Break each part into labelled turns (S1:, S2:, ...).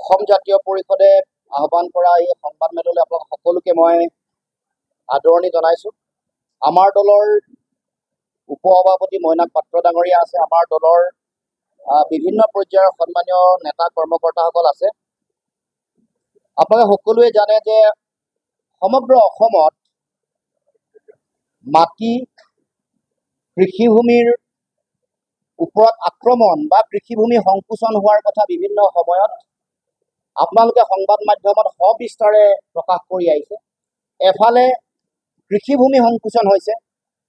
S1: অসম জাতীয় পৰিষদে আহ্বান কৰা এই সংবাদমেললৈ আপোনালোক সকলোকে মই আদৰণি জনাইছোঁ। আমাৰ দলৰ উপ সভাপতি মৈনাক পাত্ৰ ডাঙৰীয়া আছে, আমাৰ দলৰ বিভিন্ন পৰ্যায়ৰ সন্মানীয় নেতা কৰ্মকৰ্তাসকল আছে। আপোনালোকে সকলোৱে জানে যে সমগ্ৰ অসমত মাটি কৃষিভূমিৰ ওপৰত আক্ৰমণ বা কৃষিভূমি সংকোচন হোৱাৰ কথা বিভিন্ন সময়ত আপোনালোকে সংবাদ মাধ্যমত সবিস্তাৰে প্ৰকাশ কৰি আহিছে। এফালে কৃষিভূমি সংকোচন হৈছে,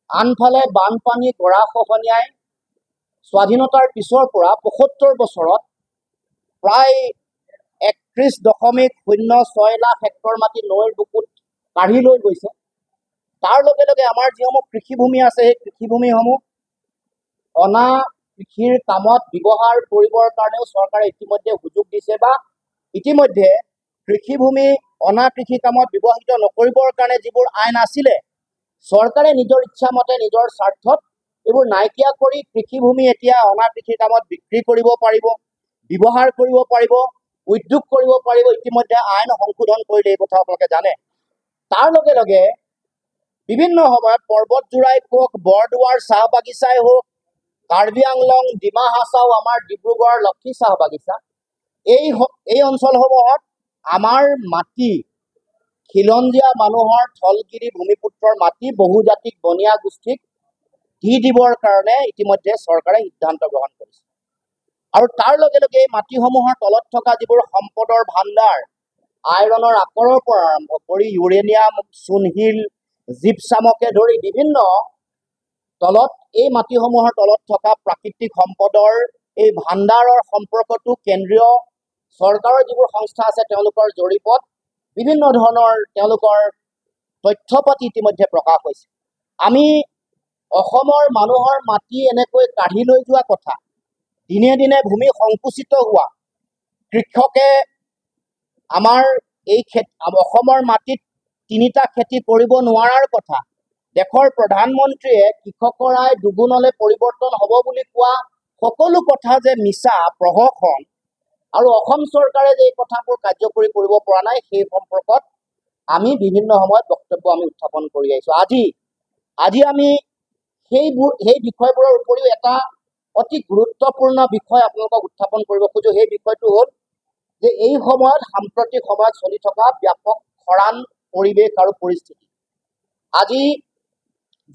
S1: আনফালে বানপানী গৰাখহনীয়াই স্বাধীনতাৰ পিছৰ পৰা ৭৫ বছৰত প্ৰায় ৩১.06 লাখ হেক্টৰ মাটি নৈৰ বুকুত কাঢ়ি লৈ গৈছে। তাৰ লগে লগে আমাৰ যিসমূহ কৃষিভূমি আছে, সেই কৃষিভূমিসমূহ অনা কৃষিৰ কামত ব্যৱহাৰ কৰিবৰ কাৰণেও চৰকাৰে ইতিমধ্যে সুযোগ দিছে, বা ইতিমধ্যে কৃষিভূমি অনা কৃষি কামত ব্যৱহৃত নকৰিবৰ কাৰণে যিবোৰ আইন আছিলে, চৰকাৰে নিজৰ ইচ্ছামতে নিজৰ স্বাৰ্থত এইবোৰ নাইকিয়া কৰি কৃষিভূমি এতিয়া অনা কৃষি কামত বিক্ৰী কৰিব পাৰিব, ব্যৱহাৰ কৰিব পাৰিব, উদ্যোগ কৰিব পাৰিব। ইতিমধ্যে আইন সংশোধন কৰিলে, এই কথা আপোনালোকে জানে। তাৰ লগে লগে বিভিন্ন সময়ত পৰ্বতজোৰাই হওক, বৰদোৱাৰ চাহ বাগিচাই হওক, কাৰ্বি আংলং, ডিমা হাছাও, আমাৰ ডিব্ৰুগড়ৰ লক্ষী চাহ বাগিচা, এই অঞ্চলসমূহত আমাৰ মাটি খিলঞ্জীয়া মানুহৰ থলগিৰি ভূমিপুত্ৰৰ মাটি বহুজাতিক বনীয়া গোষ্ঠীক দি দিবৰ কাৰণে ইতিমধ্যে চৰকাৰে সিদ্ধান্ত গ্ৰহণ কৰিছে। আৰু তাৰ লগে লগে এই মাটিসমূহৰ তলত থকা যিবোৰ সম্পদৰ ভাণ্ডাৰ, আইৰণৰ আকৰৰ পৰা আৰম্ভ কৰি ইউৰেনিয়াম, চূণশিল, জিপচামকে ধৰি বিভিন্ন তলত এই মাটিসমূহৰ তলত থকা প্ৰাকৃতিক সম্পদৰ এই ভাণ্ডাৰৰ সম্পৰ্কটো কেন্দ্ৰীয় চৰকাৰৰ যিবোৰ সংস্থা আছে তেওঁলোকৰ জৰীপত বিভিন্ন ধৰণৰ তেওঁলোকৰ তথ্য পাতি ইতিমধ্যে প্ৰকাশ হৈছে। আমি অসমৰ মানুহৰ মাটি এনেকৈ কাঢ়ি লৈ যোৱা কথা, দিনে দিনে ভূমি সংকুচিত হোৱা, কৃষকে আমাৰ এই অসমৰ মাটিত ৩টা খেতি কৰিব নোৱাৰাৰ কথা, দেশৰ প্ৰধানমন্ত্ৰীয়ে কৃষকৰ আয় দুগুণলৈ পৰিৱৰ্তন হ'ব বুলি কোৱা সকলো কথা যে মিছা, প্ৰহসন, আৰু অসম চৰকাৰে যে এই কথাবোৰ কাৰ্যকৰী কৰিব পৰা নাই, সেই সম্পৰ্কত আমি বিভিন্ন সময়ত বক্তব্য আমি উত্থাপন কৰি আহিছোঁ। আজি আমি সেই বিষয়বোৰৰ উপৰিও এটা অতি গুৰুত্বপূৰ্ণ বিষয় আপোনালোকক উত্থাপন কৰিব খোজো। সেই বিষয়টো হ'ল যে এই সময়ত সাম্প্ৰতিক সময়ত চলি থকা ব্যাপক খৰাং পৰিৱেশ আৰু পৰিস্থিতি। আজি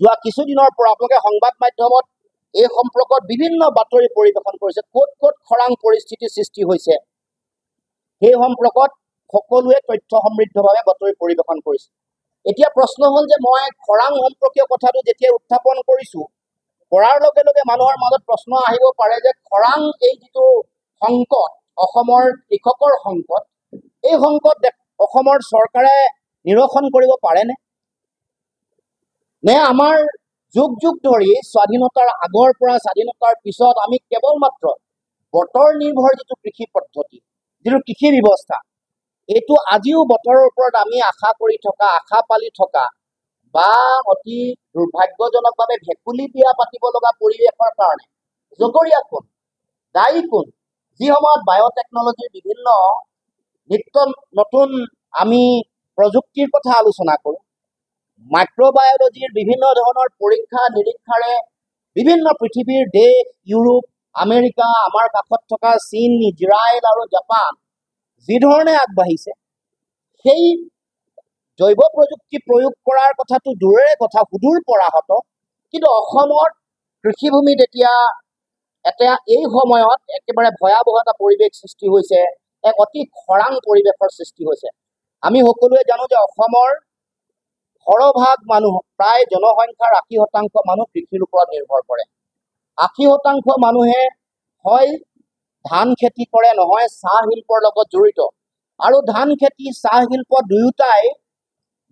S1: যোৱা কিছুদিনৰ পৰা আপোনালোকে সংবাদ মাধ্যমত এই সম্পৰ্কত বিভিন্ন বাতৰি পৰিৱেশন কৰিছে। ক'ত ক'ত খৰাং পৰিস্থিতিৰ সৃষ্টি হৈছে সেই সম্পৰ্কত সকলোৱে তথ্য সমৃদ্ধভাৱে বাতৰি পৰিৱেশন কৰিছে। এতিয়া প্ৰশ্ন হ'ল যে মই খৰাং সম্পৰ্কীয় কথাটো যেতিয়া উত্থাপন কৰিছোঁ, কৰাৰ লগে লগে মানুহৰ মাজত প্ৰশ্ন আহিব পাৰে যে খৰাং এই যিটো সংকট, অসমৰ কৃষকৰ সংকট, এই সংকট অসমৰ চৰকাৰে নিৰসন কৰিব পাৰেনে? নে আমাৰ যুগ যুগ ধৰি স্বাধীনতাৰ আগৰ পৰা স্বাধীনতাৰ পিছত আমি কেৱল মাত্ৰ বতৰ নিৰ্ভৰ যিটো কৃষি পদ্ধতি, যিটো কৃষি ব্যৱস্থা, এইটো আজিও বতৰৰ ওপৰত আমি আশা কৰি থকা, আশা পালি থকা, বা অতি দুৰ্ভাগ্যজনকভাৱে ভেকুলী বিয়া পাতিব লগা পৰিৱেশৰ কাৰণে জগৰীয়া কোন, দায়ী কোন? যি সময়ত বায়'টেকনলজিৰ বিভিন্ন নিত্য নতুন আমি প্ৰযুক্তিৰ কথা আলোচনা কৰোঁ, মাইক্ৰ'বায়'লজিৰ বিভিন্ন ধৰণৰ পৰীক্ষা নিৰীক্ষাৰে বিভিন্ন পৃথিৱীৰ দেশ, ইউৰোপ, আমেৰিকা, আমাৰ কাষত থকা চীন, ইজৰাইল আৰু জাপান যি ধৰণে আগবাঢ়িছে, সেই জৈৱ প্ৰযুক্তি প্ৰয়োগ কৰাৰ কথাটো দূৰৰে কথা, সুদূৰ পৰাহত। কিন্তু অসমৰ কৃষিভূমিত এতিয়া এই সময়ত একেবাৰে ভয়াৱহ এটা পৰিৱেশ সৃষ্টি হৈছে, এক অতি খৰাং পৰিৱেশৰ সৃষ্টি হৈছে। আমি সকলোৱে জানো যে অসমৰ সৰহভাগ মানুহ, প্ৰায় জনসংখ্যাৰ ৮০% মানুহ কৃষিৰ ওপৰত নিৰ্ভৰ কৰে। ৮০% মানুহে হয় ধান খেতি কৰে, নহয় চাহ শিল্পৰ লগত জড়িত। আৰু ধান খেতি, চাহ শিল্প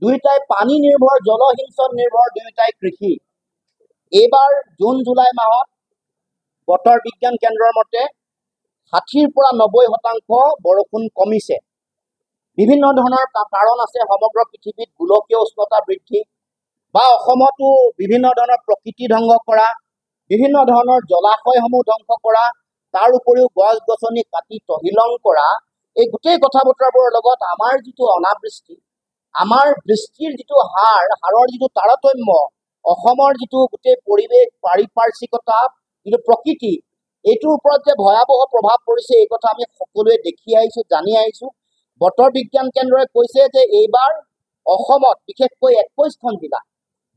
S1: দুয়োটাই পানী নিৰ্ভৰ, জলসিঞ্চন নিৰ্ভৰ, দুয়োটাই কৃষি। এইবাৰ জুন জুলাই মাহত বতৰ বিজ্ঞান কেন্দ্ৰৰ মতে ৬০ৰ পৰা ৯০% বৰষুণ কমিছে। বিভিন্ন ধৰণৰ কাৰণ আছে, সমগ্ৰ পৃথিৱীত গোলকীয় উষ্ণতা বৃদ্ধি, বা অসমতো বিভিন্ন ধৰণৰ প্ৰকৃতি ধ্বংস কৰা, বিভিন্ন ধৰণৰ জলাশয়সমূহ ধ্বংস কৰা, তাৰ উপৰিও গছ গছনি কাটি তহিলং কৰা, এই গোটেই কথা বতৰাবোৰৰ লগত আমাৰ যিটো অনাবৃষ্টি, আমাৰ বৃষ্টিৰ যিটো হাৰৰ যিটো তাৰতম্য, অসমৰ যিটো গোটেই পৰিৱেশ, পাৰিপাৰ্শ্বিকতা, যিটো প্ৰকৃতি, এইটোৰ ওপৰত যে ভয়াৱহ প্ৰভাৱ পৰিছে এই কথা আমি সকলোৱে দেখি আহিছোঁ, জানি আহিছোঁ। বতৰ বিজ্ঞান কেন্দ্ৰই কৈছে যে এইবাৰ অসমত বিশেষকৈ 21খন জিলা,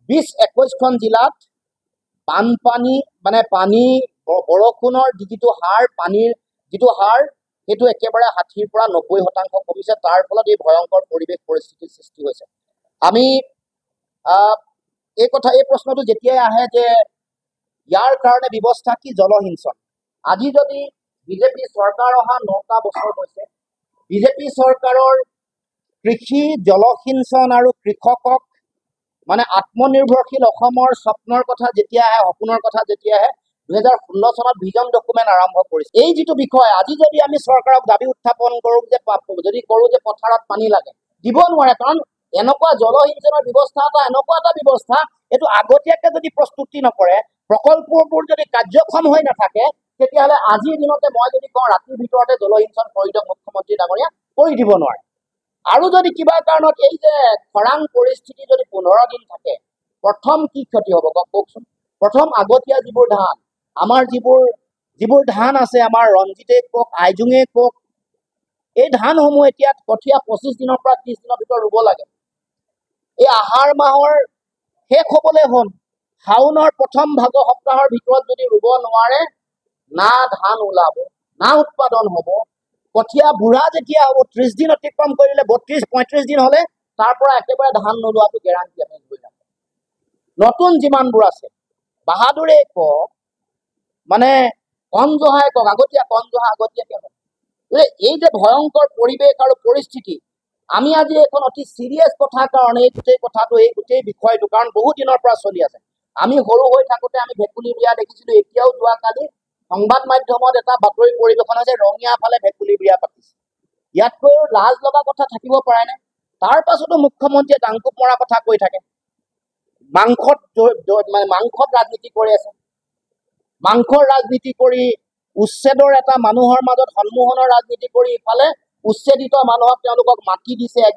S1: 21খন জিলাত বানপানী মানে পানী বৰষুণৰ যিটো হাৰ, পানীৰ যিটো হাৰ, সেইটো একেবাৰে 60ৰ পৰা 90% কমিছে। তাৰ ফলত এই ভয়ংকৰ পৰিৱেশ পৰিস্থিতিৰ সৃষ্টি হৈছে। আমি এই প্ৰশ্নটো যেতিয়াই আহে যে ইয়াৰ কাৰণে ব্যৱস্থা কি, জলসিঞ্চন। আজি যদি বিজেপি চৰকাৰ অহা 9টা বছৰ হৈছে, বিজেপি চৰকাৰৰ কৃষি, জলসিঞ্চন আৰু কৃষকক মানে আত্মনিৰ্ভৰশীল অসমৰ স্বপ্নৰ কথা যেতিয়া আহে, সপোনৰ কথা যেতিয়া আহে, 2016 চনত ভিজন ডকুমেণ্ট আৰম্ভ কৰিছে। এই যিটো বিষয় আজি যদি আমি চৰকাৰক দাবী উত্থাপন কৰোঁ যে পথাৰত পানী লাগে, দিব নোৱাৰে। কাৰণ এনেকুৱা জলসিঞ্চনৰ ব্যৱস্থা এনেকুৱা এটা ব্যৱস্থা, এইটো আগতীয়াকৈ যদি প্ৰস্তুতি নকৰে, প্ৰকল্পবোৰ যদি কাৰ্যক্ষম হৈ নাথাকে, তেতিয়াহ'লে আজিৰ দিনতে মই যদি কওঁ ৰাতিৰ ভিতৰতে জলসিঞ্চন কৰি দিয়ক মুখ্যমন্ত্ৰী ডাঙৰীয়া, কৰি দিব নোৱাৰে। আৰু যদি কিবা কাৰণত এই যে খৰাং পৰিস্থিতি যদি 15 দিন থাকে, প্ৰথম কি ক্ষতি হ'ব কওকচোন। প্ৰথম আগতীয়া যিবোৰ ধান, আমাৰ যিবোৰ ধান আছে, আমাৰ ৰঞ্জিতেই কওক, আইজোঙেই কওক, এই ধানসমূহ এতিয়া কঠীয়া 25 দিনৰ পৰা 30 দিনৰ ভিতৰত ৰুব লাগে। এই আহাৰ মাহৰ শেষ হ'বলৈ হ'ল, শাওনৰ প্ৰথম সপ্তাহৰ ভিতৰত যদি ৰুব নোৱাৰে, না ধান ওলাব, না উৎপাদন হ'ব। কঠীয়া বুঢ়া যেতিয়া হ'ব, 30 দিন অতিক্ৰম কৰিলে, 32-35 দিন হ'লে তাৰ পৰা একেবাৰে ধান নোলোৱাটো গেৰাণ্টি আমি ধৰি ৰাখোঁ। নতুন যিমানবোৰ আছে, বাহাদুৰে কওক, মানে কণজহাই কওক, আগতীয়াকৈ হওক, এই যে ভয়ংকৰ পৰিৱেশ আৰু পৰিস্থিতি, আমি আজি এখন অতি চিৰিয়াছ কথাৰ কাৰণে এই গোটেই বিষয়টো, কাৰণ বহু দিনৰ পৰা চলি আছে। আমি সৰু হৈ থাকোঁতে আমি ভেকুলী বিয়া দেখিছিলোঁ। এতিয়াও যোৱাকালি সংবাদ মাধ্যমত এটা বাতৰি পৰিৱেশন হৈছে, ৰঙিয়া ফালে ভেকুলী বিয়া পাতিছে। ইয়াতকৈ লাজ লগা কথা থাকিব পাৰেনে? তাৰ পাছতো মুখ্যমন্ত্ৰীয়ে ডাংকুপ মৰা কথা কৈ থাকে। মাংসত ৰাজনীতি কৰি আছে, মাংসৰ ৰাজনীতি কৰি, উচ্ছেদৰ এটা মানুহৰ মাজত সন্মোহনৰ ৰাজনীতি কৰি, ইফালে উচ্ছেদিত মানুহক তেওঁলোকক মাটি দিছে 1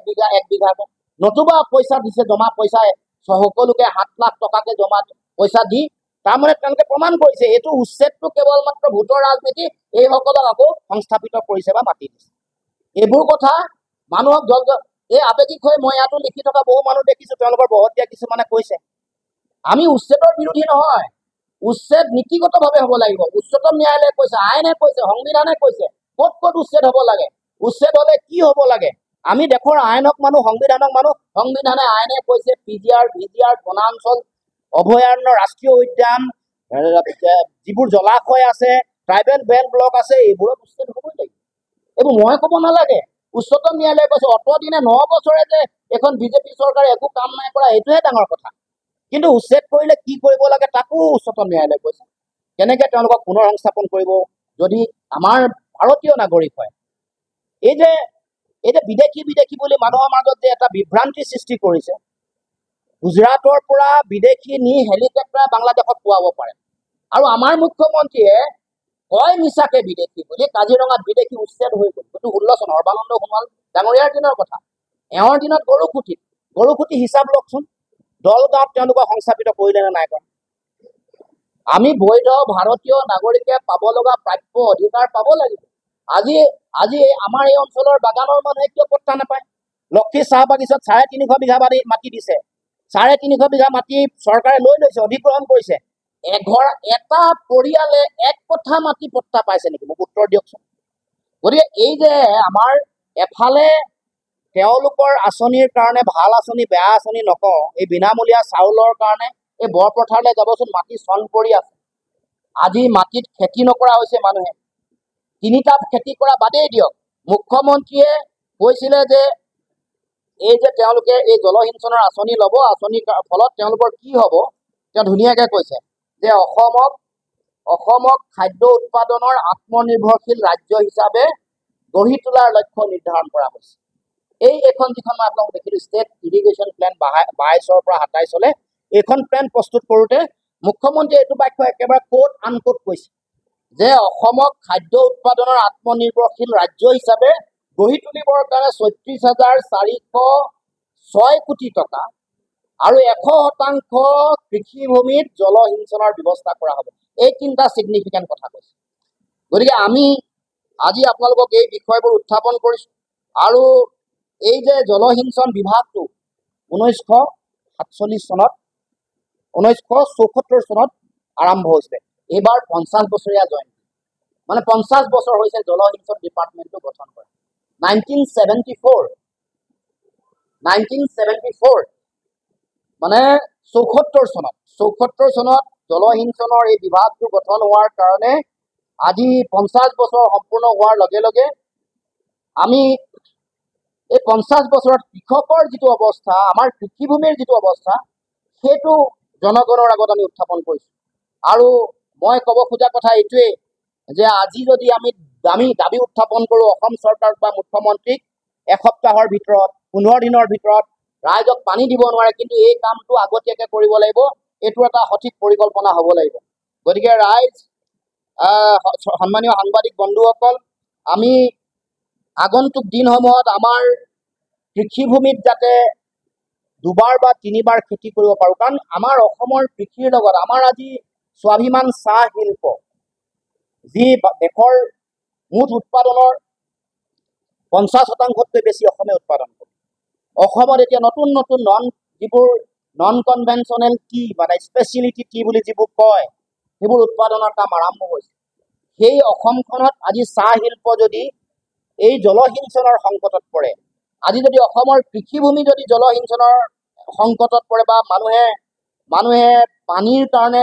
S1: বিঘাকৈ, নতুবা পইচা দিছে, জমা পইচা, সকলোকে 7 লাখ টকাকে জমা পইচা দি, তাৰমানে তেওঁলোকে প্ৰমাণ কৰিছে এইটো উচ্ছেদটো কেৱল মাত্ৰ ভোটৰ ৰাজনীতি, এইসকলক আকৌ সংস্থাপিত কৰিছে বা মাটি দিছে। এইবোৰ কথা মানুহক এই আৱেগিক হৈ মই ইয়াতো লিখি থকা বহু মানুহ দেখিছোঁ, তেওঁলোকৰ বহতীয়া কিছুমানে কৈছে আমি উচ্ছেদৰ বিৰোধী নহয়, উচ্ছেদ নীতিগতভাৱে হ'ব লাগিব। উচ্চতম ন্যায়ালয়ে কৈছে, আইনে কৈছে, সংবিধানে কৈছে, ক'ত উচ্ছেদ হ'ব লাগে, উচ্ছেদ হ'লে কি হ'ব লাগে। আমি দেশৰ আইনক মানুহ, সংবিধানক মানুহ। সংবিধানে, আইনে কৈছে PGR, VGR, বনাঞ্চল অভয়াৰণ্য, ৰাষ্ট্ৰীয় উদ্যান, যিবোৰ জলাশয় আছে, ট্ৰাইবেল বেল্ট ব্লক আছে, এইবোৰত উচ্ছেদ হ'বই লাগিব। এইবোৰ মই ক'ব নালাগে, উচ্চতম ন্যায়ালয়ে কৈছে। অতদিনে 9 বছৰে যে এখন বিজেপি চৰকাৰে একো কাম নাই কৰা, এইটোহে ডাঙৰ কথা। কিন্তু উচ্ছেদ কৰিলে কি কৰিব লাগে তাকো উচ্চতম ন্যায়ালয়ে কৈছে। কেনেকৈ তেওঁলোকক পুনৰ সংস্থাপন কৰিব যদি আমাৰ ভাৰতীয় নাগৰিক হয়। এই যে বিদেশী বুলি মানুহৰ মাজত যে এটা বিভ্ৰান্তি সৃষ্টি কৰিছে, গুজৰাটৰ পৰা বিদেশী নি হেলিকপ্টাৰ বাংলাদেশত পোৱাব পাৰে, আৰু আমাৰ মুখ্যমন্ত্ৰীয়ে কয় মিছাকে বিদেশী বুলি। কাজিৰঙাত বিদেশী উচ্ছেদ হৈ গ'ল, সেইটো 16 চন সৰ্বানন্দ সোণোৱাল ডাঙৰীয়াৰ দিনৰ কথা। এওঁৰ দিনত গৰুখুটি হিচাপ লওকচোন, দলগাঁৱত তেওঁলোকক সংস্থাপিত কৰিলে নে নাই কৰা। আমি বৈধ ভাৰতীয় নাগৰিকে পাব লগা প্ৰাপ্য অধিকাৰ পাব লাগিব। আজি আমাৰ এই অঞ্চলৰ বাগানৰ মানুহে কিয় পত্তা নাপায়? লক্ষী চাহ বাগিচাত 350 বিঘা মাটি দিছে, 350 বিঘা মাটি চৰকাৰে লৈ লৈছে, অধিগ্ৰহণ কৰিছে। এটা পৰিয়ালে 1 কঠা মাটি পত্তা পাইছে নেকি? মোক উত্তৰ দিয়কচোন। গতিকে এই যে আমাৰ এফালে তেওঁলোকৰ আঁচনিৰ কাৰণে, ভাল আঁচনি বেয়া আঁচনি নকওঁ, এই বিনামূলীয়া চাউলৰ কাৰণে এই বৰপথাৰলৈ যাবচোন, মাটি চন পৰি আছে। আজি মাটিত খেতি নকৰা হৈছে মানুহে। 3টা খেতি কৰা বাদেই দিয়ক, মুখ্যমন্ত্ৰীয়ে কৈছিলে যে এই যে তেওঁলোকে এই জলসিঞ্চনৰ আঁচনি ল'ব, আঁচনিৰ ফলত তেওঁলোকৰ কি হ'ব, তেওঁ ধুনীয়াকৈ কৈছে যে অসমক খাদ্য উৎপাদনৰ আত্মনিৰ্ভৰশীল ৰাজ্য হিচাপে গঢ়ি তোলাৰ লক্ষ্য নিৰ্ধাৰণ কৰা হৈছে। এইখন যিখন মই আপোনালোকক দেখিলোঁ, ষ্টেট ইৰিগেশ্যন প্লেন 22ৰ পৰা 27লৈ, এইখন প্লেন প্ৰস্তুত কৰোঁতে মুখ্যমন্ত্ৰীয়ে এইটো বাক্য একেবাৰে কোট আনকোট কৈছে যে অসমক খাদ্য উৎপাদনৰ আত্মনিৰ্ভৰশীল ৰাজ্য হিচাপে গঢ়ি তুলিবৰ কাৰণে ৩৬,৪০৬ কোটি টকা আৰু ১০০% কৃষিভূমিত জলসিঞ্চনৰ ব্যৱস্থা কৰা হ'ব। এই তিনিটা ছিগনিফিকেণ্ট কথা কৈছে। গতিকে আমি আজি আপোনালোকক এই বিষয়বোৰ উত্থাপন কৰিছোঁ। আৰু এই যে জলসিঞ্চন বিভাগটো 1947 চনত 1974 চনত আৰম্ভ হৈছিলে। এইবাৰ 50 বছৰীয়া জয়ন্তী, মানে 50 বছৰ হৈছে জলসিঞ্চন ডিপাৰ্টমেণ্টটো গঠন কৰা। 1974 মানে 74 চনত জলসিঞ্চনৰ এই বিভাগটো গঠন হোৱাৰ কাৰণে আজি 50 বছৰ সম্পূৰ্ণ হোৱাৰ লগে লগে আমি এই 50 বছৰত কৃষকৰ যিটো অৱস্থা, আমাৰ কৃষিভূমিৰ যিটো অৱস্থা, সেইটো জনগণৰ আগত আমি উত্থাপন কৰিছোঁ। আৰু মই ক'ব খোজা কথা এইটোৱেই যে আজি যদি আমি দাবী উত্থাপন কৰোঁ অসম চৰকাৰ বা মুখ্যমন্ত্ৰীক, এসপ্তাহৰ ভিতৰত 15 দিনৰ ভিতৰত ৰাইজক পানী দিব নোৱাৰে, কিন্তু এই কামটো আগতীয়াকৈ কৰিব লাগিব, এইটো এটা সঠিক পৰিকল্পনা হ'ব লাগিব। গতিকে ৰাইজ, সন্মানীয় সাংবাদিক বন্ধুসকল, আমি আগন্তুক দিনসমূহত আমাৰ কৃষিভূমিত যাতে দুবাৰ বা তিনিবাৰ খেতি কৰিব পাৰোঁ, কাৰণ আমাৰ অসমৰ কৃষিৰ লগত আমাৰ আজি স্বাভিমান চাহ শিল্প, যি দেশৰ মুঠ উৎপাদনৰ 50%তকৈ বেছি অসমে উৎপাদন কৰে। অসমত এতিয়া নতুন যিবোৰ নন কনভেনশ্যনেল টি, মানে স্পেচিয়েলিটি টি বুলি যিবোৰ কয়, সেইবোৰ উৎপাদনৰ কাম আৰম্ভ হৈছে। সেই অসমখনত আজি চাহ শিল্প যদি এই জলসিঞ্চনৰ সংকটত পৰে, আজি যদি অসমৰ কৃষিভূমি যদি জলসিঞ্চনৰ সংকটত পৰে বা মানুহে পানীৰ কাৰণে